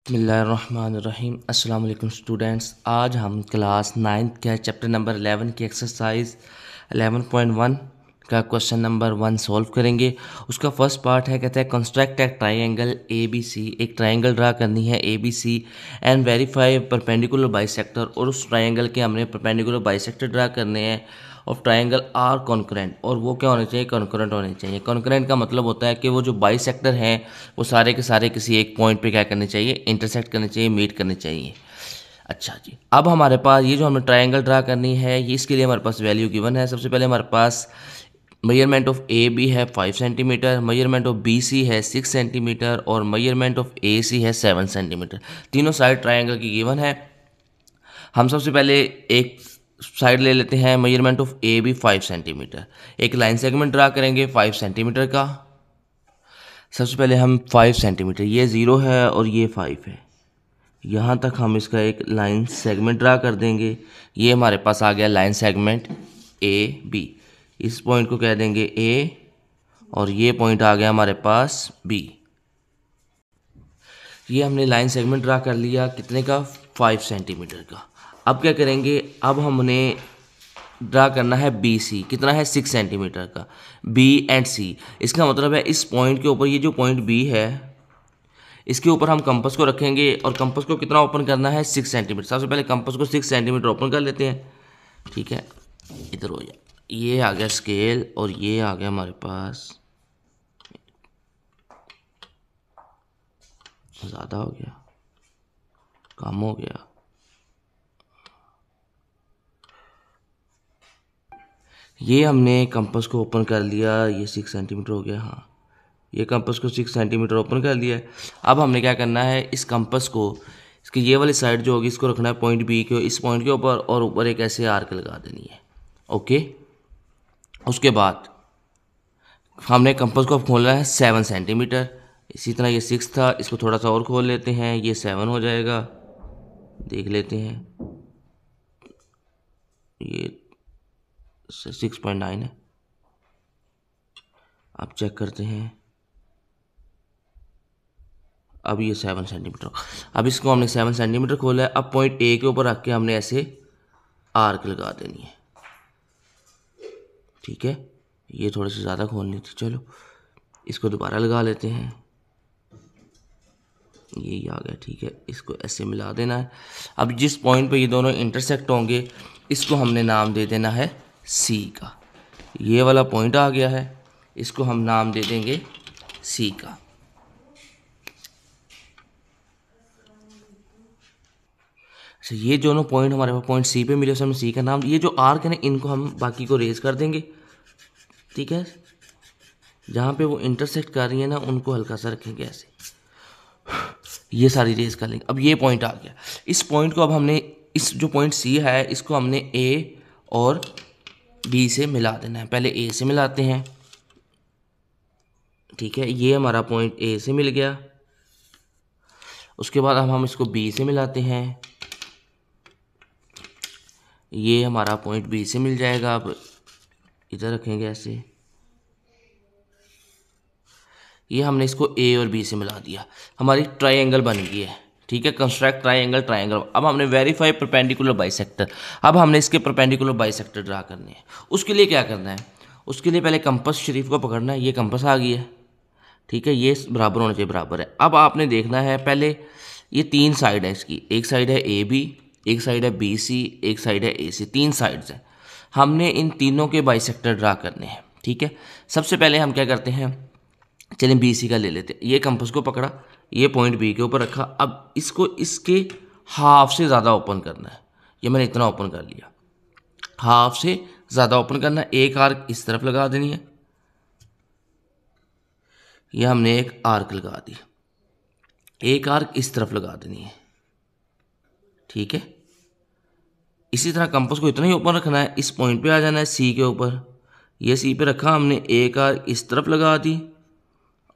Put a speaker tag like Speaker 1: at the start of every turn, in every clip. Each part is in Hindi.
Speaker 1: बिस्मिल्लाहिर्रहमानिर्रहीम। अस्सलाम वालेकुम स्टूडेंट्स। आज हम क्लास 9th के चैप्टर नंबर 11 की एक्सरसाइज 11.1 का क्वेश्चन नंबर 1 सॉल्व करेंगे। उसका फर्स्ट पार्ट है, कहता है construct a triangle A B C. एक ट्राइंगल ड्रा करनी है A B C and verify perpendicular bisector, और उस ट्राइंगल के हमने परपेंडिकुलर बाइसेक्टर ड्रा करने हैं ऑफ ट्राइंगल आर कॉन्करेंट, और वो क्या होने चाहिए, कॉन्करेंट होने चाहिए। कॉन्करेंट का मतलब होता है कि वो जो बाइसेक्टर हैं वो सारे के सारे किसी एक पॉइंट पे क्या करने चाहिए, इंटरसेक्ट करने चाहिए, मीट करने चाहिए। अच्छा जी, अब हमारे पास ये जो हमें ट्राइंगल ड्रा करनी है, ये इसके लिए हमारे पास वैल्यू गिवन है। सबसे पहले हमारे पास मेजरमेंट ऑफ ए बी है 5 centimetre, measurement of B C है 6 सेंटीमीटर और मेजरमेंट ऑफ ए सी है 7 सेंटीमीटर। तीनों साइड ट्राइंगल की गिवन है। हम सबसे पहले एक साइड ले लेते हैं, measurement of A B 5 centimetre. एक लाइन सेगमेंट ड्रा करेंगे 5 सेंटीमीटर का। सबसे पहले हम 5 सेंटीमीटर, ये 0 है और ये 5 है, यहाँ तक हम इसका एक लाइन सेगमेंट ड्रा कर देंगे। ये हमारे पास आ गया लाइन सेगमेंट ए बी। इस पॉइंट को कह देंगे ए और ये पॉइंट आ गया हमारे पास बी। ये हमने लाइन सेगमेंट ड्रा कर लिया, कितने का, 5 सेंटीमीटर का। अब क्या करेंगे, अब हमने ड्रा करना है बी सी, कितना है, 6 सेंटीमीटर का। बी एंड सी, इसका मतलब है इस पॉइंट के ऊपर, ये जो पॉइंट बी है इसके ऊपर हम कंपास को रखेंगे, और कंपास को कितना ओपन करना है, 6 सेंटीमीटर। सबसे पहले कंपास को 6 सेंटीमीटर ओपन कर लेते हैं। ठीक है, इधर हो जाए, ये आ गया स्केल और ये आ गया हमारे पास, ज़्यादा हो गया, कम हो गया, ये हमने कंपास को ओपन कर लिया, ये 6 सेंटीमीटर हो गया। हाँ, ये कंपास को 6 सेंटीमीटर ओपन कर लिया है। अब हमने क्या करना है, इस कंपास को, इसकी ये वाली साइड जो होगी इसको रखना है पॉइंट बी के, इस पॉइंट के ऊपर, और ऊपर एक ऐसे आर्क लगा देनी है। ओके, उसके बाद हमने कंपास को खोलना है 7 सेंटीमीटर। इसी तरह ये 6 था, इसको थोड़ा सा और खोल लेते हैं, ये 7 हो जाएगा। देख लेते हैं, ये 6.9 है। अब चेक करते हैं, अब ये 7 सेंटीमीटर। अब इसको हमने 7 सेंटीमीटर खोला है। अब पॉइंट ए के ऊपर रख के हमने ऐसे आर्क लगा देनी है। ठीक है, ये थोड़ी सी ज़्यादा खोलनी थी, चलो इसको दोबारा लगा लेते हैं। यही आ गया, ठीक है, इसको ऐसे मिला देना है। अब जिस पॉइंट पे ये दोनों इंटरसेक्ट होंगे इसको हमने नाम दे देना है सी का। ये वाला पॉइंट आ गया है, इसको हम नाम दे देंगे सी का। अच्छा, ये दोनों पॉइंट हमारे पास पॉइंट सी पे मिले, उसमें सी का नाम, ये जो आर्क है ना, इनको हम बाकी को रेज कर देंगे। ठीक है, जहाँ पे वो इंटरसेक्ट कर रही है ना, उनको हल्का सा रखेंगे ऐसे, ये सारी रेज कर लेंगे। अब ये पॉइंट आ गया, इस पॉइंट को अब हमने, इस जो पॉइंट सी है इसको हमने ए और बी से मिला देना है। पहले ए से मिलाते हैं। ठीक है, ये हमारा पॉइंट ए से मिल गया। उसके बाद अब हम इसको बी से मिलाते हैं, ये हमारा पॉइंट बी से मिल जाएगा। अब इधर रखेंगे ऐसे, ये हमने इसको ए और बी से मिला दिया, हमारी ट्राइंगल बन गई है। ठीक है, कंस्ट्रक्ट ट्राइंगल ट्राइंगल। अब हमने वेरीफाई परपेंडिकुलर बाइसेक्टर, अब हमने इसके परपेंडिकुलर बाइसेक्टर ड्रा करने हैं। उसके लिए क्या करना है, उसके लिए पहले कंपास शरीफ को पकड़ना है। ये कंपास आ गई है, ठीक है, ये बराबर होना चाहिए, बराबर है। अब आपने देखना है, पहले ये 3 साइड है इसकी, एक साइड है ए बी, एक साइड है बी सी, एक साइड है ए सी, 3 साइड्स हैं। हमने इन तीनों के बाइसेक्टर ड्रा करने हैं। ठीक है, सबसे पहले हम क्या करते हैं, चलिए बी सी का ले लेते हैं। ये कंपास को पकड़ा, ये पॉइंट बी के ऊपर रखा। अब इसको इसके हाफ से ज़्यादा ओपन करना है। ये मैंने इतना ओपन कर लिया, हाफ से ज़्यादा ओपन करना है। एक आर्क इस तरफ लगा देनी है, ये हमने एक आर्क लगा दी, एक आर्क इस तरफ लगा देनी है। ठीक है, इसी तरह कंपास को इतना ही ओपन रखना है। इस पॉइंट पे आ जाना है सी के ऊपर, ये सी पे रखा हमने, एक आर्क इस तरफ लगा दी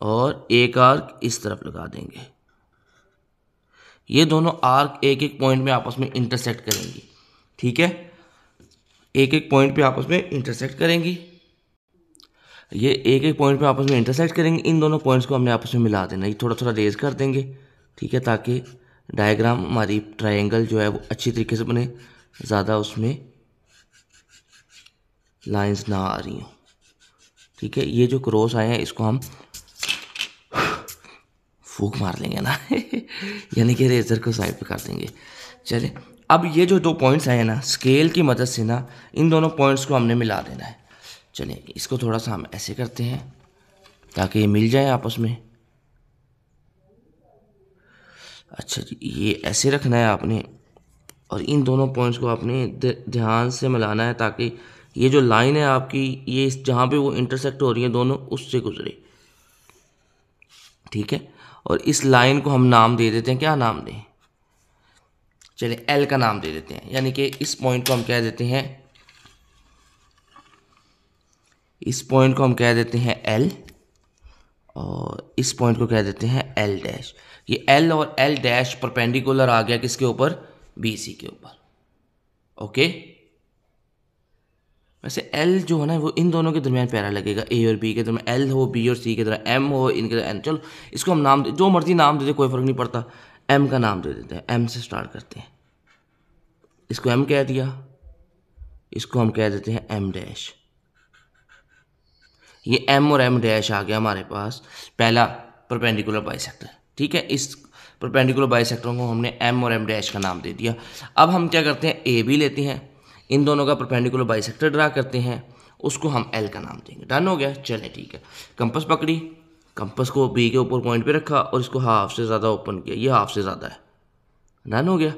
Speaker 1: और एक आर्क इस तरफ लगा देंगे। ये दोनों आर्क एक एक पॉइंट में आपस में इंटरसेक्ट करेंगी। ठीक है, एक एक पॉइंट पे आपस में इंटरसेक्ट करेंगी, ये एक एक पॉइंट पे आपस में इंटरसेक्ट करेंगे। इन दोनों पॉइंट्स को हमने आपस में मिला देना, ये थोड़ा थोड़ा रेज कर देंगे। ठीक है, ताकि डायग्राम हमारी ट्रायंगल जो है वो अच्छी तरीके से बने, ज़्यादा उसमें लाइंस ना आ रही हो। ठीक है, ये जो क्रॉस आए हैं इसको हम फूक मार लेंगे ना यानी कि रेजर को साइड पे कर देंगे। चले, अब ये जो दो पॉइंट्स आए हैं ना, स्केल की मदद से ना इन दोनों पॉइंट्स को हमने मिला देना है। चलिए इसको थोड़ा सा हम ऐसे करते हैं ताकि ये मिल जाए आपस में। अच्छा जी, ये ऐसे रखना है आपने और इन दोनों पॉइंट्स को आपने ध्यान से मिलाना है ताकि ये जो लाइन है आपकी, ये जहाँ पे वो इंटरसेक्ट हो रही है दोनों, उससे गुजरे। ठीक है, और इस लाइन को हम नाम दे देते हैं, क्या नाम दें? चलिए एल का नाम दे देते हैं, यानी कि इस पॉइंट को हम कह देते हैं, इस पॉइंट को हम कह देते हैं एल, और इस पॉइंट को कह देते हैं एल डैश। ये एल और एल डैश परपेंडिकुलर आ गया किसके ऊपर? बी सी के ऊपर। ओके, वैसे एल जो है ना वो इन दोनों के दरमियान प्यारा लगेगा, ए और बी के दरमियान एल हो, बी और सी के दरमियान एम हो, इनके दरमियान एन। चलो इसको हम नाम जो मर्जी नाम दे दे, कोई फ़र्क नहीं पड़ता। एम का नाम दे देते हैं, एम से स्टार्ट करते हैं। इसको एम कह दिया, इसको हम कह देते हैं एम डैश। ये एम और एम डैश आ गया हमारे पास पहला परपेंडिकुलर बाइसेक्टर। ठीक है, इस परपेंडिकुलर बाइसेक्टर को हमने एम और एम डैश का नाम दे दिया। अब हम क्या करते हैं, ए बी लेते हैं, इन दोनों का परपेंडिकुलर बाइसेक्टर ड्रा करते हैं, उसको हम एल का नाम देंगे। डन हो गया। चलें ठीक है, कंपास पकड़ी, कंपास को बी के ऊपर पॉइंट पे रखा और इसको हाफ से ज़्यादा ओपन किया, ये हाफ से ज़्यादा है। डन हो गया,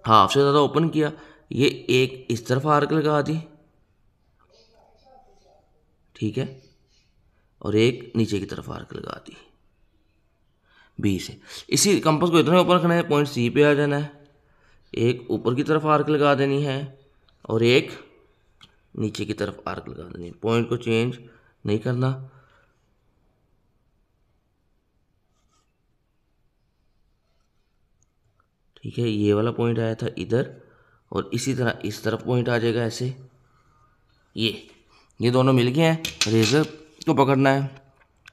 Speaker 1: हाफ से ज़्यादा ओपन किया, ये एक इस तरफ आर्क लगा दी। ठीक है, और एक नीचे की तरफ आर्क लगा दी बी से। इसी कंपास को इतना ऊपर रखना है, पॉइंट सी पे आ जाना है, एक ऊपर की तरफ आर्क लगा देनी है और एक नीचे की तरफ आर्क लगा देनी है। पॉइंट को चेंज नहीं करना। ठीक है, ये वाला पॉइंट आया था इधर और इसी तरह इस तरफ पॉइंट आ जाएगा ऐसे। ये दोनों मिल गए हैं। रेजर को पकड़ना है,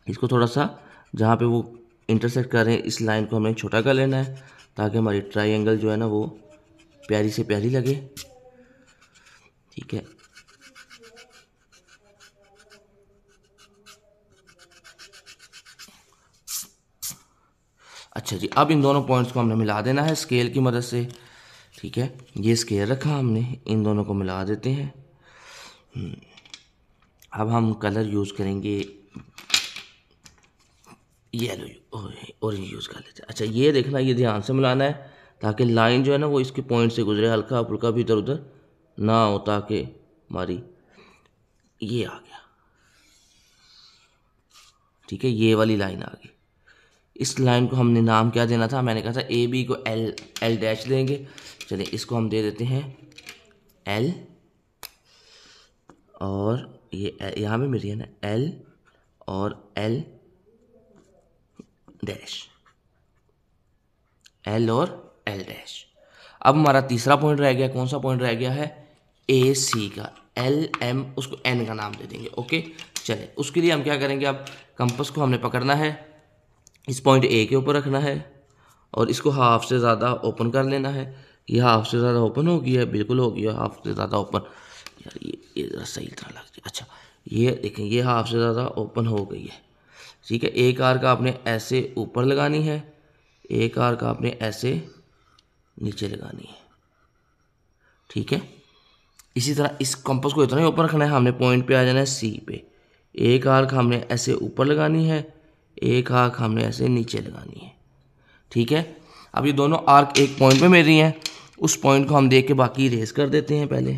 Speaker 1: इसको थोड़ा सा जहाँ पे वो इंटरसेक्ट कर रहे हैं इस लाइन को हमें छोटा कर लेना है ताकि हमारी ट्रायंगल जो है ना वो प्यारी से प्यारी लगे। ठीक है, अच्छा जी, अब इन दोनों पॉइंट्स को हमने मिला देना है स्केल की मदद से। ठीक है, ये स्केल रखा हमने, इन दोनों को मिला देते हैं। अब हम कलर यूज़ करेंगे, येलो ऑरेंज यूज़ कर लेते हैं। अच्छा ये देखना, ये ध्यान से मिलाना है ताकि लाइन जो है ना वो इसके पॉइंट से गुजरे, हल्का फुल्का भी इधर उधर ना हो, ताकि हमारी ये आ गया। ठीक है, ये वाली लाइन आ गई। इस लाइन को हमने नाम क्या देना था? मैंने कहा था ए बी को एल एल डैश देंगे। चलिए इसको हम दे देते हैं एल, और ये यहाँ पे मिली है ना एल और एल डैश, एल और एल डैश। अब हमारा तीसरा पॉइंट रह गया, कौन सा पॉइंट रह गया है? ए सी का, एल एम, उसको एन का नाम दे देंगे। ओके, चले उसके लिए हम क्या करेंगे, अब कंपास को हमने पकड़ना है, इस पॉइंट ए के ऊपर रखना है और इसको हाफ से ज़्यादा ओपन कर लेना है। ये हाफ से ज़्यादा ओपन हो गया है, बिल्कुल हो गया हाफ से ज़्यादा ओपन। यार ये ज़रा सही तरह लग जाए। अच्छा ये देखें, ये हाफ से ज़्यादा ओपन हो गई है। ठीक है, एक आर्क आपने ऐसे ऊपर लगानी है, एक आर्क आपने ऐसे नीचे लगानी है। ठीक है, इसी तरह इस कंपास को इतना ही ऊपर रखना है, हमने पॉइंट पे आ जाना है सी पे। एक आर्क हमने ऐसे ऊपर लगानी है, एक आर्क हमने ऐसे नीचे लगानी है। ठीक है, अब ये दोनों आर्क एक पॉइंट पे मिल रही हैं, उस पॉइंट को हम देख के बाकी इरेज कर देते हैं पहले।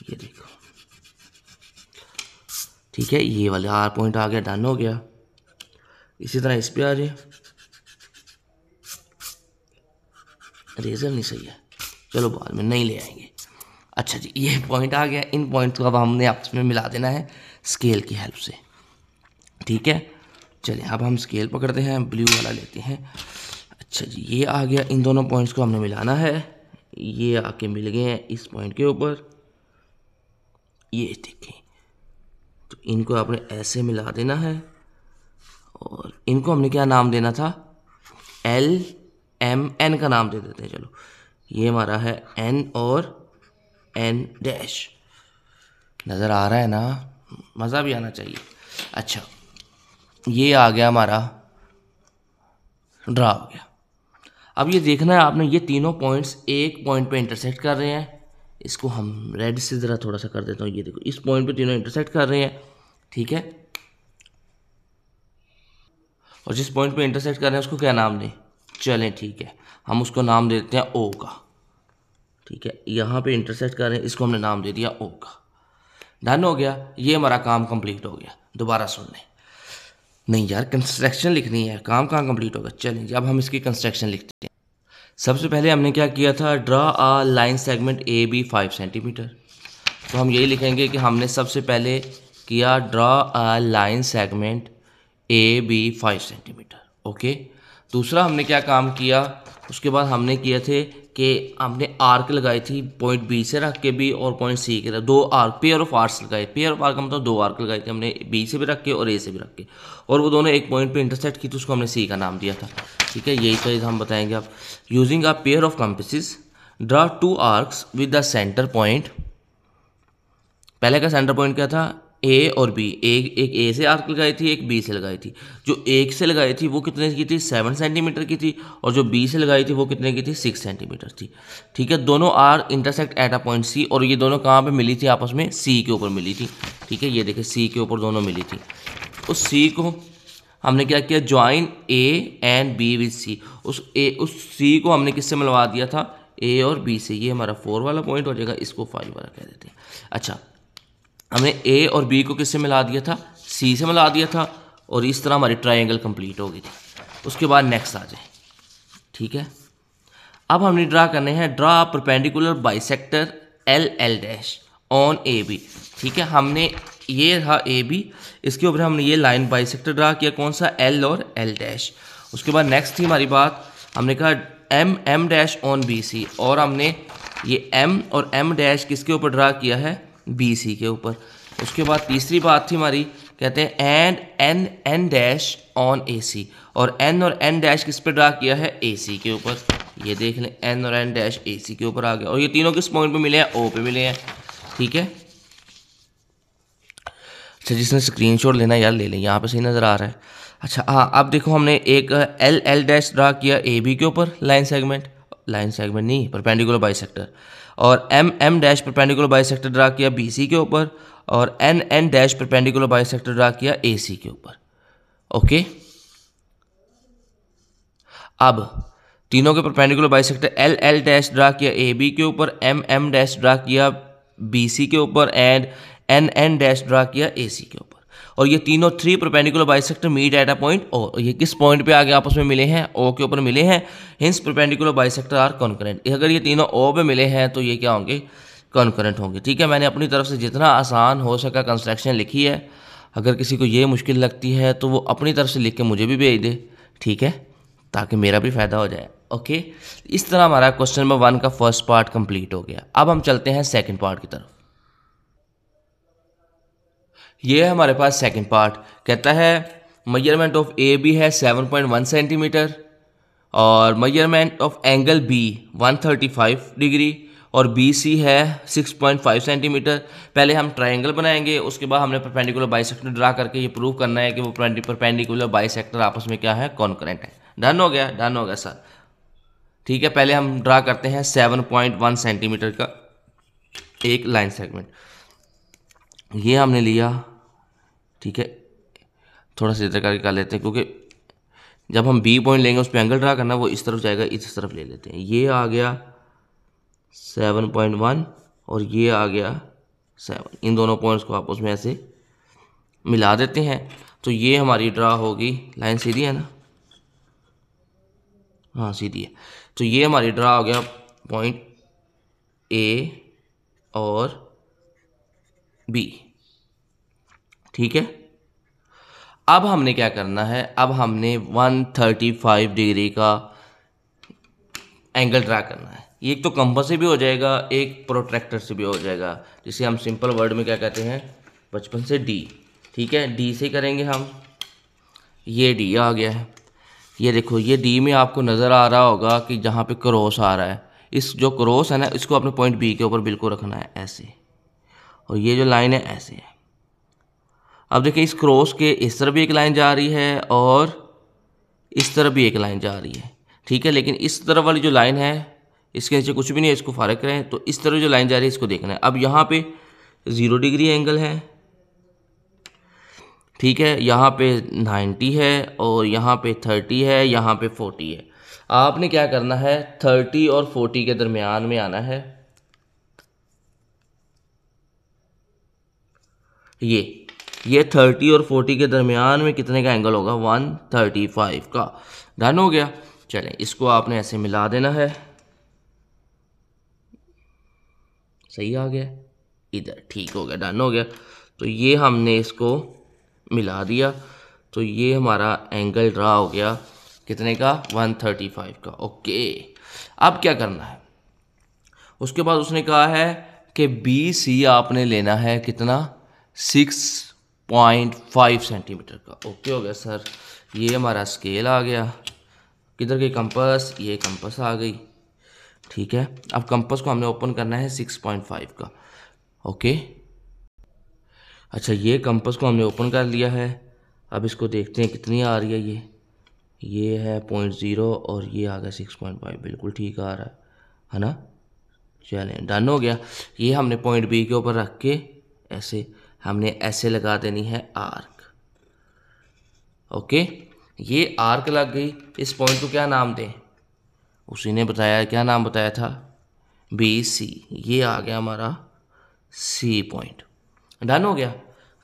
Speaker 1: ये देखो, ठीक है, ये वाला आर पॉइंट आ गया, डन हो गया। इसी तरह इस पे आ जाए, रेजर नहीं सही है, चलो बाद में नहीं ले आएंगे। अच्छा जी, ये पॉइंट आ गया, इन पॉइंट को अब हमने आपस में मिला देना है स्केल की हेल्प से। ठीक है, चलिए अब हम स्केल पकड़ते हैं, ब्लू वाला लेते हैं। अच्छा जी, ये आ गया, इन दोनों पॉइंट्स को हमने मिलाना है, ये आके मिल गए हैं इस पॉइंट के ऊपर। ये देखें, तो इनको आपने ऐसे मिला देना है और इनको हमने क्या नाम देना था, एल एम एन का नाम दे देते हैं। चलो ये हमारा है एन और एन डैश, नज़र आ रहा है ना, मज़ा भी आना चाहिए। अच्छा ये आ गया हमारा ड्रा हो गया। अब ये देखना है आपने, ये तीनों पॉइंट्स एक पॉइंट पे इंटरसेक्ट कर रहे हैं। इसको हम रेड से ज़रा थोड़ा सा कर देता हूँ। ये देखो इस पॉइंट पे तीनों इंटरसेक्ट कर रहे हैं, ठीक है। और जिस पॉइंट पे इंटरसेक्ट कर रहे हैं उसको क्या नाम दें, चलें ठीक है, हम उसको नाम दे देते हैं ओ का, ठीक है। यहाँ पे इंटरसेक्ट कर रहे हैं, इसको हमने नाम दे दिया ओ का। डन हो गया, ये हमारा काम कंप्लीट हो गया। दोबारा सुन लें, नहीं यार कंस्ट्रक्शन लिखनी है, काम कहाँ कंप्लीट होगा। चलें अब हम इसकी कंस्ट्रक्शन लिखते हैं। सबसे पहले हमने क्या किया था, draw a line segment A B 5 centimetre. तो हम यही लिखेंगे कि हमने सबसे पहले किया draw a line segment A B 5 centimetre, okay. दूसरा हमने क्या काम किया, उसके बाद हमने किए थे कि हमने आर्क लगाई थी पॉइंट बी से रख के भी और पॉइंट सी के, दो आर्क, पेयर ऑफ आर्क्स लगाए। पेयर ऑफ आर्क का मतलब दो आर्क लगाए थे हमने, बी से भी रख के और ए से भी रख के, और वो दोनों एक पॉइंट पे इंटरसेक्ट की, तो उसको हमने सी का नाम दिया था, ठीक है। यही चीज़ हम बताएंगे अब। Using a pair of compasses draw two arcs with the centre point. पहले का सेंटर पॉइंट क्या था, ए और बी। एक ए से आर्क लगाई थी, एक बी से लगाई थी। जो एक से लगाई थी वो कितने की थी, 7 सेंटीमीटर की थी, और जो बी से लगाई थी वो कितने की थी, 6 सेंटीमीटर थी, ठीक है। दोनों are intersect at a point C, और ये दोनों कहाँ पे मिली थी, आपस में सी के ऊपर मिली थी, ठीक है। ये देखिए सी के ऊपर दोनों मिली थी। उस सी को हमने क्या किया, join A and B with C. उस सी को हमने किससे मिलवा दिया था, ए और बी से। ये हमारा 4 वाला पॉइंट हो जाएगा, इसको 5 वाला कह देते हैं। अच्छा हमने ए और बी को किससे मिला दिया था, सी से मिला दिया था, और इस तरह हमारी ट्रायंगल कंप्लीट हो गई थी। उसके बाद नेक्स्ट आ जाए, ठीक है। अब हमने ड्रा करने हैं, draw perpendicular bisector L L dash on A B, ठीक है। हमने ये रहा ए बी, इसके ऊपर हमने ये लाइन बाइसेक्टर ड्रा किया, कौन सा, एल और एल डैश। उसके बाद नेक्स्ट थी हमारी बात, हमने कहा M M dash on B C, और हमने ये एम और एम डैश किसके ऊपर ड्रा किया है, बी सी के ऊपर। उसके बाद तीसरी बात थी हमारी, कहते हैं and N N dash on A C, और एन और एन डैश किस पे ड्रा किया है, ए सी के ऊपर। ये देख लें एन और एन डैश ए सी के ऊपर आ गया, और ये तीनों किस पॉइंट पे मिले हैं, ओ पे मिले हैं, ठीक है। अच्छा जिसने स्क्रीनशॉट लेना यार ले लें, यहाँ पे सही नज़र आ रहा है। अच्छा हाँ, अब देखो हमने एक एल एल डैश ड्रा किया ए बी के ऊपर, लाइन सेगमेंट नहीं, परपेंडिकुलर बाइसेक्टर, और M M dash perpendicular bisector draw किया बी सी के ऊपर, और N N dash perpendicular bisector draw किया ए सी के ऊपर, ओके। अब तीनों के perpendicular bisector L L dash draw किया ए बी के ऊपर, एम एम डैश ड्रा किया बी सी के ऊपर, and N N dash draw किया ए सी के ऊपर। और ये तीनों 3 perpendicular bisector meet at a point O. ये किस पॉइंट पे आगे आपस में मिले हैं, ओ के ऊपर मिले हैं, hence perpendicular bisector are concurrent. अगर ये तीनों ओ पे मिले हैं तो ये क्या होंगे, कॉन्करेंट होंगे, ठीक है। मैंने अपनी तरफ से जितना आसान हो सका कंस्ट्रक्शन लिखी है। अगर किसी को ये मुश्किल लगती है तो वो अपनी तरफ से लिख के मुझे भी भेज दे, ठीक है, ताकि मेरा भी फ़ायदा हो जाए, ओके। इस तरह हमारा क्वेश्चन नंबर 1 का फर्स्ट पार्ट कंप्लीट हो गया। अब हम चलते हैं सेकंड पार्ट की तरफ। ये है हमारे पास सेकंड पार्ट, कहता है मेजरमेंट ऑफ ए बी है 7.1 सेंटीमीटर, और measurement of angle B 135 degree, और बी सी है 6.5 सेंटीमीटर। पहले हम ट्रायंगल बनाएंगे, उसके बाद हमने परपेंडिकुलर बाइसेक्टर ड्रा करके ये प्रूव करना है कि वो परपेंडिकुलर बाइसेक्टर आपस में क्या है, कॉन्करेंट है। डन हो गया, डन हो गया सर, ठीक है। पहले हम ड्रा करते हैं 7.1 सेंटीमीटर का एक लाइन सेगमेंट। ये हमने लिया, ठीक है, थोड़ा सा इधर करके कर लेते हैं, क्योंकि जब हम बी पॉइंट लेंगे उस पर एंगल ड्रा करना, वो इस तरफ जाएगा, इस तरफ ले लेते हैं। ये आ गया 7.1 और ये आ गया 7। इन दोनों पॉइंट्स को आपस में ऐसे मिला देते हैं, तो ये हमारी ड्रा होगी, लाइन सीधी है ना, हाँ सीधी है। तो ये हमारी ड्रा हो गया पॉइंट ए और बी, ठीक है। अब हमने क्या करना है, अब हमने 135 डिग्री का एंगल ड्रा करना है। ये एक तो कंपास से भी हो जाएगा, एक प्रोट्रैक्टर से भी हो जाएगा, जिसे हम सिंपल वर्ड में क्या कहते हैं, बचपन से डी, ठीक है, डी से करेंगे हम। ये डी आ गया है। ये देखो, ये डी में आपको नज़र आ रहा होगा कि जहाँ पे क्रॉस आ रहा है, इस जो क्रॉस है ना, इसको अपने पॉइंट बी के ऊपर बिल्कुल रखना है ऐसे, और ये जो लाइन है ऐसे है। अब देखिए, इस क्रॉस के इस तरफ भी एक लाइन जा रही है और इस तरफ भी एक लाइन जा रही है, ठीक है। लेकिन इस तरफ वाली जो लाइन है, इसके नीचे कुछ भी नहीं है, इसको फारग करें तो इस तरफ जो लाइन जा रही है इसको देखना है। अब यहाँ पे 0 डिग्री एंगल है, ठीक है, यहाँ पे 90 है और यहाँ पे 30 है, यहाँ पे 40 है। आपने क्या करना है, 30 और 40 के दरमियान में आना है। ये 30 और 40 के दरमियान में कितने का एंगल होगा, 135 का। डन हो गया। चलें, इसको आपने ऐसे मिला देना है। सही आ गया इधर, ठीक हो गया, डन हो गया। तो ये हमने इसको मिला दिया, तो ये हमारा एंगल ड्रा हो गया कितने का, 135 का। ओके, अब क्या करना है, उसके बाद उसने कहा है कि बी सी आपने लेना है कितना, 6.5 सेंटीमीटर का। ओके हो गया सर, ये हमारा स्केल आ गया। किधर गई कंपास, ये कंपास आ गई, ठीक है। अब कंपास को हमने ओपन करना है 6.5 का। ओके, अच्छा, ये कंपास को हमने ओपन कर लिया है। अब इसको देखते हैं कितनी आ रही है। ये है 0.0 और ये आ गया 6.5, बिल्कुल ठीक आ रहा है ना। चलें, डन हो गया। ये हमने पॉइंट बी के ऊपर रख के ऐसे हमने ऐसे लगा देनी है आर्क। ओके, ये आर्क लग गई। इस पॉइंट को क्या नाम दें, उसी ने बताया, क्या नाम बताया था, बी सी। ये आ गया हमारा सी पॉइंट। डन हो गया।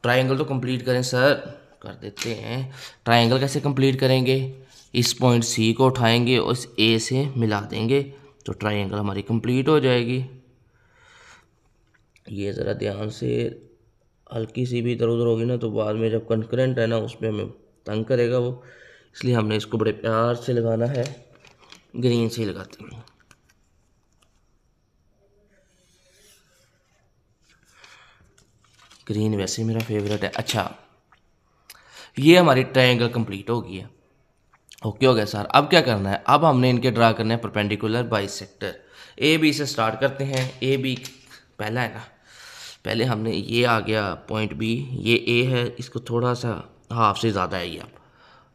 Speaker 1: ट्रायंगल तो कंप्लीट करें सर, कर देते हैं। ट्रायंगल कैसे कंप्लीट करेंगे, इस पॉइंट सी को उठाएंगे और इस ए से मिला देंगे तो ट्रायंगल हमारी कंप्लीट हो जाएगी। ये ज़रा ध्यान से, हल्की सी भी इधर उधर होगी ना तो बाद में जब कंकरेंट है ना उसमें हमें तंग करेगा वो, इसलिए हमने इसको बड़े प्यार से लगाना है। ग्रीन से ही लगाते हैं। ग्रीन वैसे मेरा फेवरेट है। अच्छा, ये हमारी ट्रायंगल कंप्लीट हो गई है। ओके हो गया सर। अब क्या करना है, अब हमने इनके ड्रा करना है परपेंडिकुलर बाइसेक्टर। ए बी से स्टार्ट करते हैं। ए बी पहला है ना, पहले हमने, ये आ गया पॉइंट बी, ये ए है, इसको थोड़ा सा हाफ से ज़्यादा है ये अब,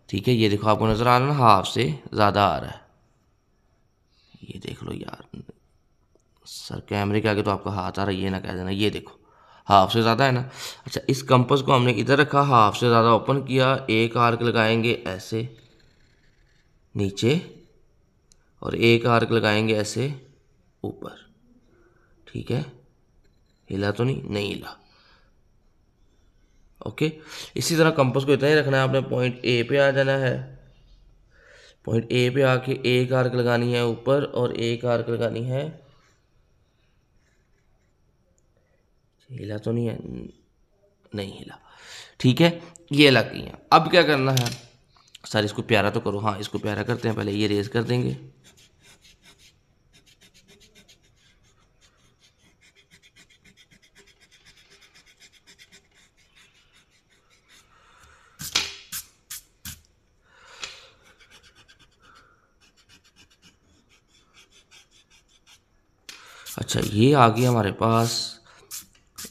Speaker 1: ठीक है। ये देखो, आपको नज़र आ रहा है ना, हाफ से ज़्यादा आ रहा है। ये देख लो यार सर, कैमरे के आगे तो आपका हाथ आ रहा है, ये ना कह देना। ये देखो, हाफ से ज़्यादा है ना। अच्छा, इस कंपास को हमने इधर रखा, हाफ से ज़्यादा ओपन किया, एक आर्क लगाएंगे ऐसे नीचे और एक आर्क लगाएंगे ऐसे ऊपर, ठीक है। हिला तो नहीं, नहीं हिला। ओके, इसी तरह कंपास को इतना ही रखना है आपने। पॉइंट ए पे आ जाना है, पॉइंट ए पे आके एक आर्क लगानी है ऊपर और एक आर्क लगानी है, हिला तो नहीं है, नहीं हिला, ठीक है। ये लग गई है। अब क्या करना है सर, इसको प्यारा तो करो। हाँ, इसको प्यारा करते हैं, पहले ये रेज कर देंगे। अच्छा, ये आ गई हमारे पास।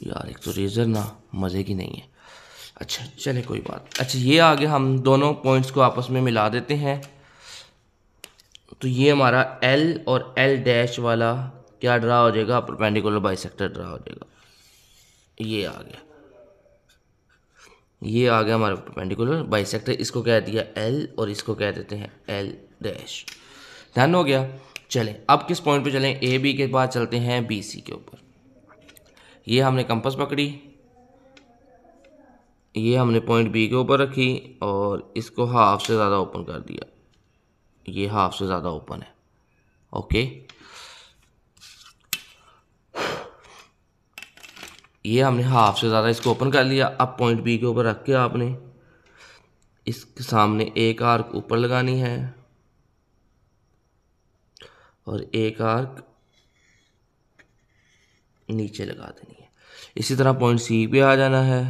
Speaker 1: यार एक तो रेजर ना मज़े की नहीं है। अच्छा चले, कोई बात। अच्छा, ये आ गया, हम दोनों पॉइंट्स को आपस में मिला देते हैं। तो ये हमारा एल और एल डैश वाला क्या ड्रा हो जाएगा, परपेंडिकुलर बाइसेक्टर ड्रा हो जाएगा। ये आ गया, ये आ गया हमारा परपेंडिकुलर बाइसेक्टर। इसको कह दिया एल और इसको कह देते हैं एल डैश। डन हो गया। चलें, अब किस पॉइंट पे चलें, ए बी के बाद चलते हैं बी सी के ऊपर। ये हमने कंपास पकड़ी, ये हमने पॉइंट बी के ऊपर रखी और इसको हाफ से ज़्यादा ओपन कर दिया। ये हाफ से ज़्यादा ओपन है। ओके, ये हमने हाफ से ज़्यादा इसको ओपन कर लिया। अब पॉइंट बी के ऊपर रख के आपने इसके सामने एक आर्क ऊपर लगानी है और एक आर्क नीचे लगा देनी है। इसी तरह पॉइंट सी पे आ जाना है,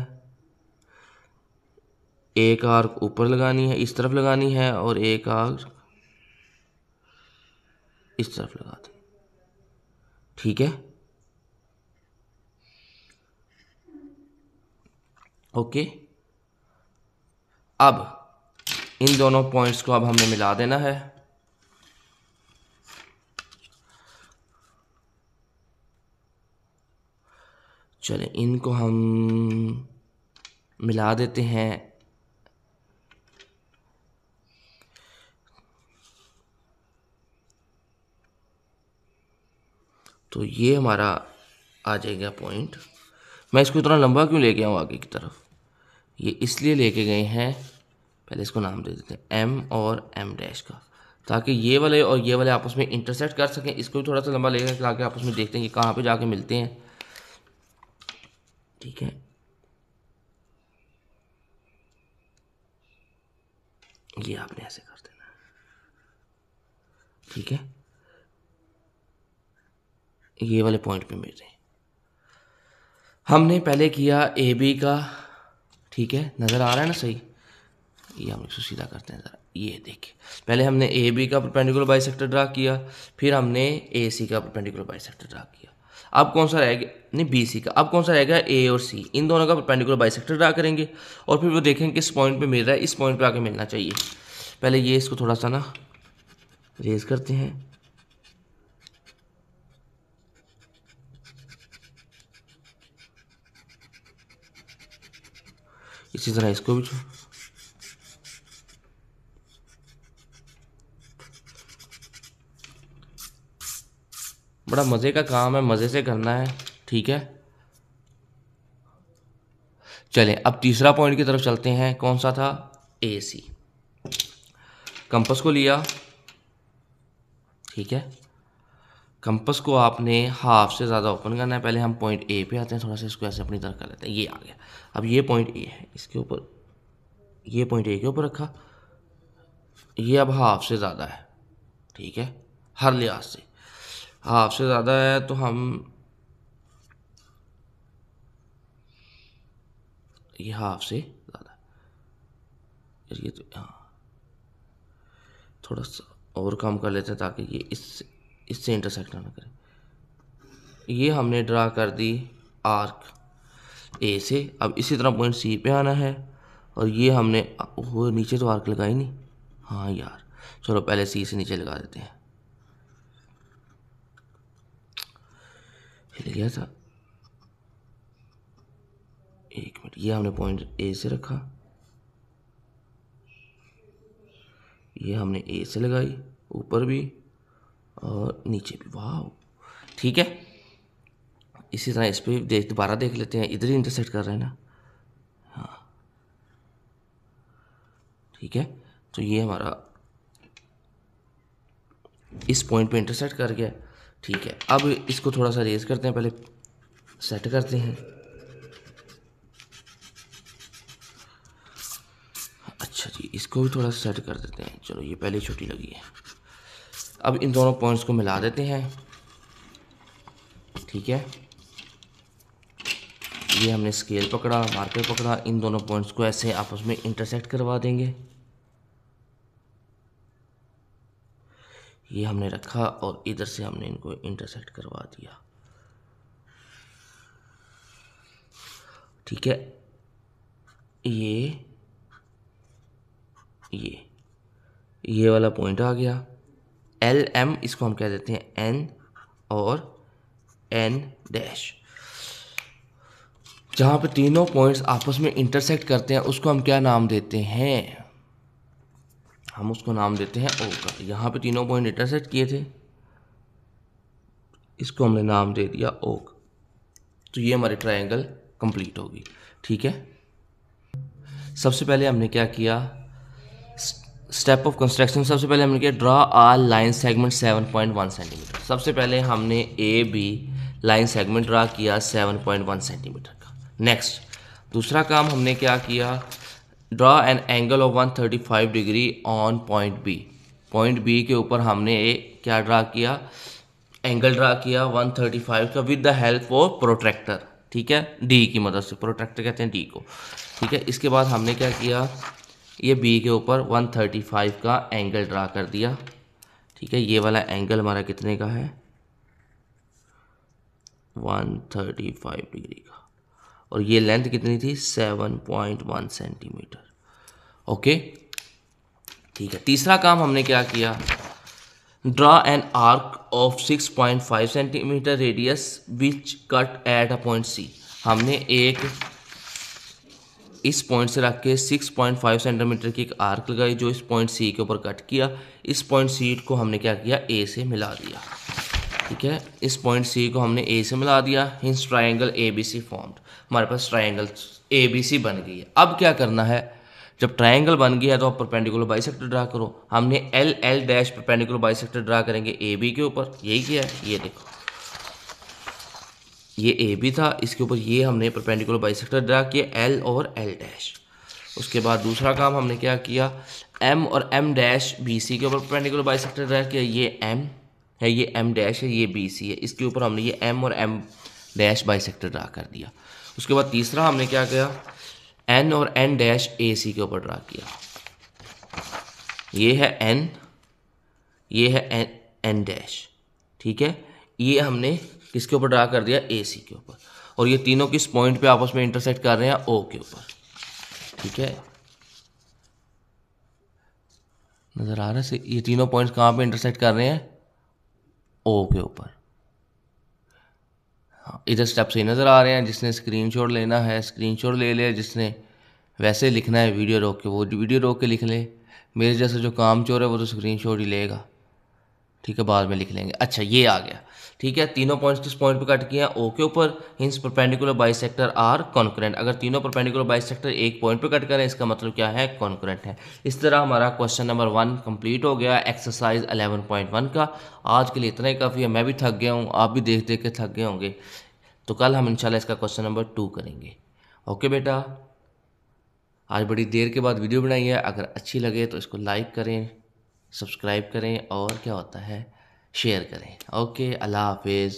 Speaker 1: एक आर्क ऊपर लगानी है, इस तरफ लगानी है, और एक आर्क इस तरफ लगा दें। ठीक है, ओके। अब इन दोनों पॉइंट्स को अब हमने मिला देना है। चले इनको हम मिला देते हैं। तो ये हमारा आ जाएगा पॉइंट। मैं इसको इतना लंबा क्यों लेके आऊँ आगे की तरफ? ये इसलिए लेके गए हैं, पहले इसको नाम दे देते हैं एम और एम डैश का, ताकि ये वाले और ये वाले आपस में इंटरसेक्ट कर सकें। इसको भी थोड़ा सा लंबा लेकर आके आपस में देखते हैं कि कहाँ पे जाके मिलते हैं। ठीक है, ये आपने ऐसे कर देना। ठीक है, ये वाले पॉइंट पे मिल रहे हैं। हमने पहले किया ए बी का, ठीक है, नज़र आ रहा है ना सही? ये हम इसको सीधा करते हैं ज़रा, ये देखिए। पहले हमने ए बी का परपेंडिकुलर बाइसेक्टर ड्रा किया, फिर हमने ए सी का परपेंडिकुलर बाइसेक्टर ड्रा किया। अब कौन सा रह गया? नहीं, बी सी का। अब कौन सा रह गया? ए और सी। इन दोनों का परपेंडिकुलर बाइसेक्टर ड्रा करेंगे और फिर वो देखेंगे किस पॉइंट पे मिल रहा है, इस पॉइंट पे आके मिलना चाहिए। पहले ये इसको थोड़ा सा ना रेज करते हैं। इसी तरह इसको भी बड़ा मज़े का काम है, मज़े से करना है। ठीक है, चलें अब तीसरा पॉइंट की तरफ चलते हैं। कौन सा था? ए सी। कंपास को लिया, ठीक है, कंपास को आपने हाफ से ज़्यादा ओपन करना है। पहले हम पॉइंट ए पे आते हैं, थोड़ा सा इसको ऐसे अपनी तरफ कर लेते हैं। ये आ गया। अब ये पॉइंट ए है, इसके ऊपर, ये पॉइंट ए के ऊपर रखा, ये अब हाफ से ज़्यादा है। ठीक है, हर लिहाज से हाफ से ज़्यादा है, तो हम ये हाफ से ज़्यादा, ये तो हाँ थोड़ा सा और कम कर लेते हैं ताकि ये इससे इंटरसेक्ट ना करे। ये हमने ड्रा कर दी आर्क ए से। अब इसी तरह पॉइंट सी पे आना है, और ये हमने वो नीचे तो आर्क लगाई नहीं। हाँ यार, चलो पहले सी से नीचे लगा देते हैं। हिल गया था, एक मिनट। ये हमने पॉइंट ए से रखा, ये हमने ए से लगाई, ऊपर भी और नीचे भी। वाह, ठीक है। इसी तरह इस पर दोबारा देख लेते हैं, इधर ही इंटरसेक्ट कर रहे हैं ना? हाँ, ठीक है। तो ये हमारा इस पॉइंट पे इंटरसेक्ट कर गया। ठीक है, अब इसको थोड़ा सा रेज करते हैं, पहले सेट करते हैं। अच्छा जी, इसको भी थोड़ा सा सेट कर देते हैं। चलो, ये पहले छोटी लगी है। अब इन दोनों पॉइंट्स को मिला देते हैं। ठीक है, ये हमने स्केल पकड़ा, मार्कर पकड़ा, इन दोनों पॉइंट्स को ऐसे आपस में इंटरसेक्ट करवा देंगे। ये हमने रखा और इधर से हमने इनको इंटरसेक्ट करवा दिया। ठीक है, ये वाला पॉइंट आ गया। एल एम, इसको हम कह देते हैं एन और एन डैश। जहाँ पे तीनों पॉइंट्स आपस में इंटरसेक्ट करते हैं उसको हम क्या नाम देते हैं? हम उसको नाम देते हैं ओ का। यहाँ पे तीनों पॉइंट इंटरसेक्ट किए थे, इसको हमने नाम दे दिया ओ का। तो ये हमारी ट्रायंगल कंप्लीट होगी। ठीक है, सबसे पहले हमने क्या किया? Step of construction. सबसे पहले हमने किया draw a line segment 7.1 centimetre. सबसे पहले हमने A B line segment draw किया 7.1 सेंटीमीटर का। नेक्स्ट, दूसरा काम हमने क्या किया? Draw an angle of 135 degree on point B. Point B के ऊपर हमने क्या ड्रा किया? एंगल ड्रा किया 135 का with the help of protractor. ठीक है, डी की मदद से, प्रोट्रैक्टर कहते हैं डी को। ठीक है, इसके बाद हमने क्या किया, ये बी के ऊपर 135 का एंगल ड्रा कर दिया। ठीक है, ये वाला एंगल हमारा कितने का है, 135 डिग्री का, और ये लेंथ कितनी थी, 7.1 सेंटीमीटर। ओके, ठीक है। तीसरा काम हमने क्या किया, draw an arc of 6.5 centimetre radius which cut at a point C. हमने एक इस पॉइंट से रख के 6.5 सेंटीमीटर की एक आर्क लगाई जो इस पॉइंट सी के ऊपर कट किया। इस पॉइंट सी को हमने क्या किया, ए से मिला दिया। ठीक है, इस पॉइंट सी को हमने ए से मिला दिया। Hence triangle A B C formed, हमारे पास ट्राइंगल ए बी सी बन गई है। अब क्या करना है, जब ट्राइंगल बन गया है तो आप परपेंडिकुलर बाइसेक्टर ड्रा करो। हमने L L dash perpendicular bisector draw करेंगे ए बी के ऊपर, यही किया है। ये देखो, ये ए बी था, इसके ऊपर ये हमने परपेंडिकुलर बाइसेक्टर ड्रा किया, एल और एल डैश। उसके बाद दूसरा काम हमने क्या किया, एम और एम डैश बी सी के ऊपर परपेंडिकुलर बाइसेक्टर ड्रा किया। ये एम है, ये एम डैश है, ये बी सी है, इसके ऊपर हमने ये एम और एम डैश बाइसेक्टर ड्रा कर दिया। उसके बाद तीसरा हमने क्या किया, एन और एन डैश ए सी के ऊपर ड्रा किया। ये है एन, ये है एन एन डैश। ठीक है, ये हमने किसके ऊपर ड्रा कर दिया, ए सी के ऊपर, और ये तीनों किस पॉइंट पे आपस में इंटरसेक्ट कर रहे हैं, ओ के ऊपर। ठीक है, नजर आ रहा है, ये तीनों पॉइंट्स कहाँ पे इंटरसेक्ट कर रहे हैं, ओ के ऊपर। हाँ, इधर स्टेप सही नज़र आ रहे हैं। जिसने स्क्रीनशॉट लेना है स्क्रीनशॉट ले ले, जिसने वैसे लिखना है वीडियो रोक के वो वीडियो रोक के लिख ले। मेरे जैसा जो काम चोर है वो तो स्क्रीनशॉट ही लेगा। ठीक है, बाद में लिख लेंगे। अच्छा, ये आ गया। ठीक है, तीनों पॉइंट्स किस पॉइंट पे कट किए हैं, ओ के ऊपर। Hence perpendicular bisector are concurrent. अगर तीनों परपेंडिकुलर बाइसेक्टर एक पॉइंट पे कट करें, इसका मतलब क्या है, कॉन्करेंट है। इस तरह हमारा क्वेश्चन नंबर 1 कंप्लीट हो गया एक्सरसाइज 11.1 का। आज के लिए इतना ही काफ़ी है। मैं भी थक गया हूँ, आप भी देख देख के थक गए होंगे। तो कल हम इंशाल्लाह इसका क्वेश्चन नंबर 2 करेंगे। ओके बेटा, आज बड़ी देर के बाद वीडियो बनाई है। अगर अच्छी लगे तो इसको लाइक करें, सब्सक्राइब करें और क्या होता है, शेयर करें। ओके, अल्लाह हाफिज़।